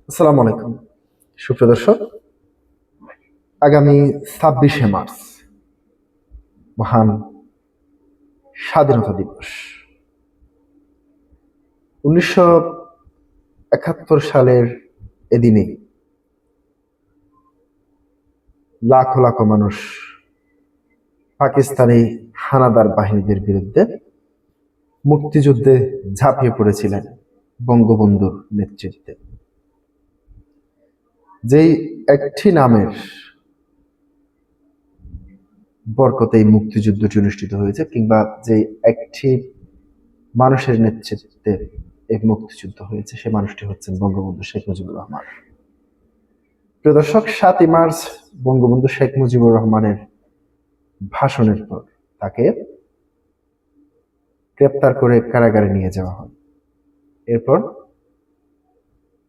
আসসালামু আলাইকুম সুপ্রিয় দর্শক। আগামী 26শে মার্চ মহান স্বাধীনতা দিবস। 1971 সালের এদিনে লাখো লাখো মানুষ পাকিস্তানি হানাদার বাহিনীদের বিরুদ্ধে মুক্তিযুদ্ধে ঝাঁপিয়ে পড়েছিলেন বঙ্গবন্ধুর নেতৃত্বে। যেই একটি নামের বরকতে এই মুক্তিযুদ্ধটি অনুষ্ঠিত হয়েছে, কিংবা যে একটি মানুষের নেতৃত্বে এই মুক্তিযুদ্ধ হয়েছে, সে মানুষটি হচ্ছেন বঙ্গবন্ধু শেখ মুজিবুর রহমান। প্রিয় দর্শক, 7ই মার্চ বঙ্গবন্ধু শেখ মুজিবুর রহমানের ভাষণের পর তাকে গ্রেপ্তার করে কারাগারে নিয়ে যাওয়া হয়। এরপর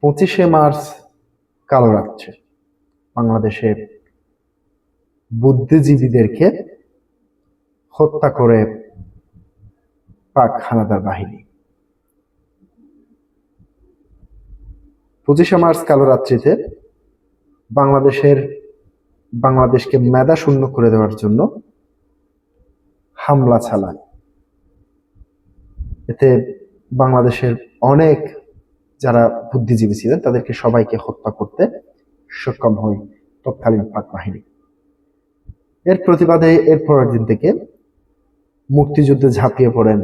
25শে মার্চ কালো রাত্রে বাংলাদেশের বুদ্ধিজীবীদেরকে হত্যা করে পাক হানাদার বাহিনী। 25শে মার্চ কালো রাত্রিতে বাংলাদেশকে মেধা শূন্য করে দেওয়ার জন্য হামলা চালায়। এতে বাংলাদেশের অনেক যারা বুদ্ধিজীবী ছিলেন তাদেরকে সবাইকে হত্যা করতে সক্ষম হয় তৎকালীন পাক বাহিনী। এর প্রতিবাদে এর পরের দিন থেকে মুক্তিযুদ্ধে ঝাঁপিয়ে পড়েন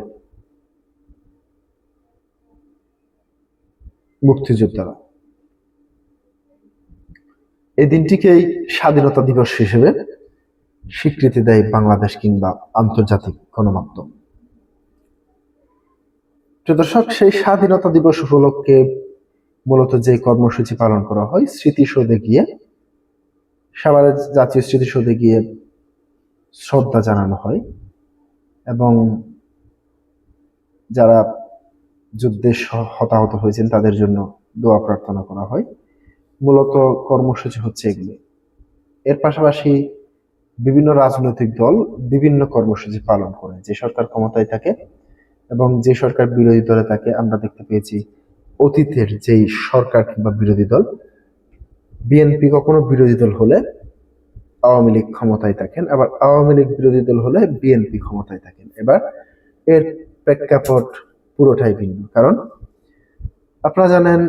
মুক্তিযোদ্ধারা। এই দিনটিকেই স্বাধীনতা দিবস হিসেবে স্বীকৃতি দেয় বাংলাদেশ কিংবা আন্তর্জাতিক গণমাধ্যম। দর্শক, সেই স্বাধীনতা দিবস উপলক্ষে মূলত যে কর্মসূচি পালন করা হয়, স্মৃতিসৌধে গিয়ে, সাভারের জাতীয় স্মৃতিসৌধে গিয়ে শ্রদ্ধা জানানো হয় এবং যারা যুদ্ধে হতাহত হয়েছেন তাদের জন্য দোয়া প্রার্থনা করা হয়। মূলত কর্মসূচি হচ্ছে এগুলি। এর পাশাপাশি বিভিন্ন রাজনৈতিক দল বিভিন্ন কর্মসূচি পালন করে। যে সরকার ক্ষমতায় থাকে এবং যে সরকার বিরোধী দলে থাকে, আমরা দেখতে পেয়েছি অতীতের যেই সরকার কিংবা বিরোধী দল, বিএনপি কখনো বিরোধী দল হলে আওয়ামী লীগ ক্ষমতায় থাকেন, আবার আওয়ামী লীগ বিরোধী দল হলে বিএনপি ক্ষমতায় থাকেন। এবার এর প্রেক্ষাপট পুরোটাই ভিন্ন। কারণ আপনারা জানেন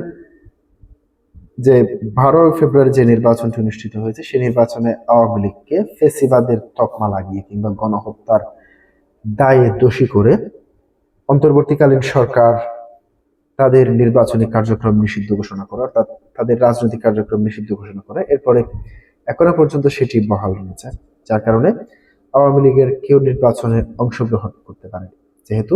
যে 12 ফেব্রুয়ারি যে নির্বাচনটি অনুষ্ঠিত হয়েছে, সেই নির্বাচনে আওয়ামী লীগকে ফেসিবাদের তকমা লাগিয়ে কিংবা গণহত্যার দায়ে দোষী করে অন্তর্বর্তীকালীন সরকার তাদের নির্বাচনী কার্যক্রম নিষিদ্ধ ঘোষণা করা, অর্থাৎ তাদের রাজনৈতিক কার্যক্রম নিষিদ্ধ ঘোষণা করে। এরপরে এখনো পর্যন্ত সেটি বহাল রয়েছে, যার কারণে আওয়ামী লীগের কেউ নির্বাচনে অংশগ্রহণ করতে পারে। যেহেতু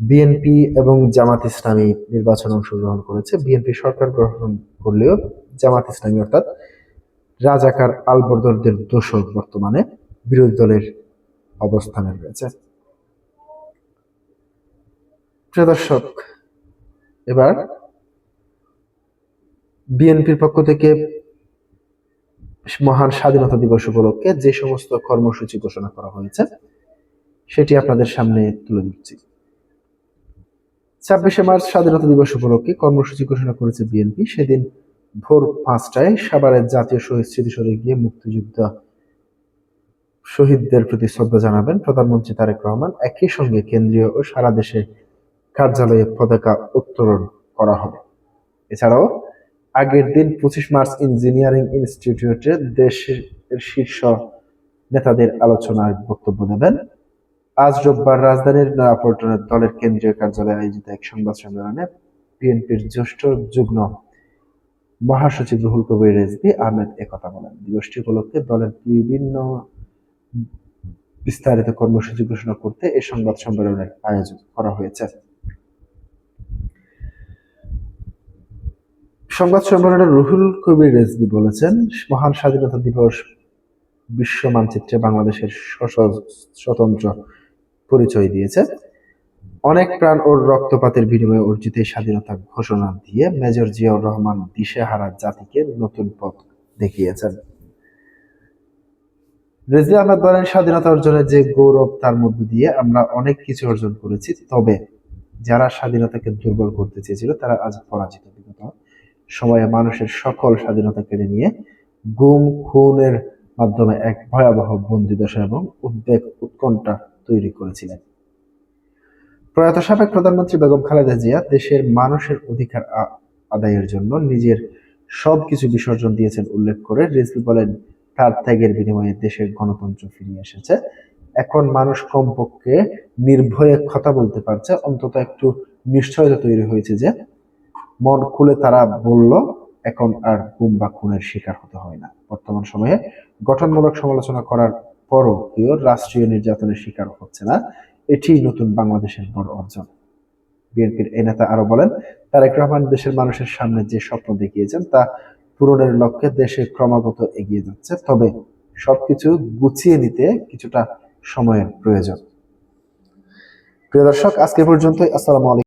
বিএনপি এবং জামাত ইসলামী নির্বাচনে অংশগ্রহণ করেছে, বিএনপি সরকার গ্রহণ করলেও জামাত ইসলামী অর্থাৎ রাজাকার আলবদরদের দোসর বর্তমানে বিরোধী দলের অবস্থানে রয়েছে। প্রিয় দর্শক, এবার বিএনপির পক্ষ থেকে মহান স্বাধীনতা দিবস উপলক্ষে যে সমস্ত কর্মসূচি ঘোষণা করা হয়েছে সেটি আপনাদের সামনে তুলে ধরছি। 26শে মার্চ স্বাধীনতা দিবস উপলক্ষে কর্মসূচি ঘোষণা করেছে বিএনপি। সেদিন ভোর 5টায় সাভারের জাতীয় শহীদ স্মৃতিসৌধে গিয়ে মুক্তিযোদ্ধা শহীদদের প্রতি শ্রদ্ধা জানাবেন প্রধানমন্ত্রী তারেক রহমান। একই সঙ্গে কেন্দ্রীয় ও সারা দেশে কার্যালয়ে পতাকা উত্তোলন করা হবে। এছাড়াও আগের দিন 25 মার্চ ইঞ্জিনিয়ারিং ইনস্টিটিউটে দেশের শীর্ষ নেতাদের আলোচনায় বক্তব্য দেবেন। আজ রোববার রাজধানীর নয়াপল্টনের দলের কেন্দ্রীয় কার্যালয়ে আয়োজিত এক সংবাদ সম্মেলনে বিএনপির জ্যেষ্ঠ যুগ্ম মহাসচিব রুহুল কবির রিজভী আহমেদ একথা বলেন। দিবসটি উপলক্ষে দলের বিভিন্ন বিস্তারিত কর্মসূচি ঘোষণা করতে এই সংবাদ সম্মেলনের আয়োজন করা হয়েছে। সংবাদ সম্মেলনে রুহুল কবির রিজভী বলেছেন, মহান স্বাধীনতা দিবস বিশ্ব মানচিত্রে বাংলাদেশের স্বতন্ত্র পরিচয় দিয়েছে। অনেক প্রাণ ও রক্তপাতের বিনিময়ে অর্জিত স্বাধীনতা ঘোষণা দিয়ে মেজর জিয়াউর রহমান দিশেহারা জাতিকে নতুন পথ দেখিয়েছেন। রিজভী আহমেদ বলেন, স্বাধীনতা অর্জনের যে গৌরব, তার মধ্য দিয়ে আমরা অনেক কিছু অর্জন করেছি। তবে যারা স্বাধীনতাকে দুর্বল করতে চেয়েছিল তারা আজ পরাজিত। বিগত সময়ে মানুষের সকল স্বাধীনতা কেড়ে নিয়ে গুম খুনের মাধ্যমে এক ভয়াবহ বন্দিদশা এবং উদ্বেগ উৎকণ্ঠা তৈরি করেছিলেন। প্রয়াত সাবেক প্রধানমন্ত্রী বেগম খালেদা জিয়া দেশের মানুষের অধিকার আদায়ের জন্য নিজের সবকিছু বিসর্জন দিয়েছেন উল্লেখ করে রিজভী বলেন, তার ত্যাগের বিনিময়ে দেশের গণতন্ত্র ফিরে এসেছে। এখন মানুষ কমপক্ষে নির্ভয়ে কথা বলতে পারছে, অন্তত একটু নিশ্চয়তা তৈরি হয়েছে যে মন খুলে তারা বলল, এখন আর গুম বা খুনের শিকার হতে হয় না। বর্তমান সময়ে গঠনমূলক সমালোচনা করার পরও কেউ রাষ্ট্রীয় নির্যাতনের শিকার হচ্ছে না, এটি নতুন বাংলাদেশের বড় অর্জন। বিএনপির এই নেতা আরো বলেন, তারেক রহমান দেশের মানুষের সামনে যে স্বপ্ন দেখিয়েছেন তা পূরণের লক্ষ্যে দেশে ক্রমাগত এগিয়ে যাচ্ছে, তবে সবকিছু গুছিয়ে নিতে কিছুটা সময়ের প্রয়োজন। প্রিয় দর্শক, আজকে পর্যন্তই। আসসালামু আলাইকুম।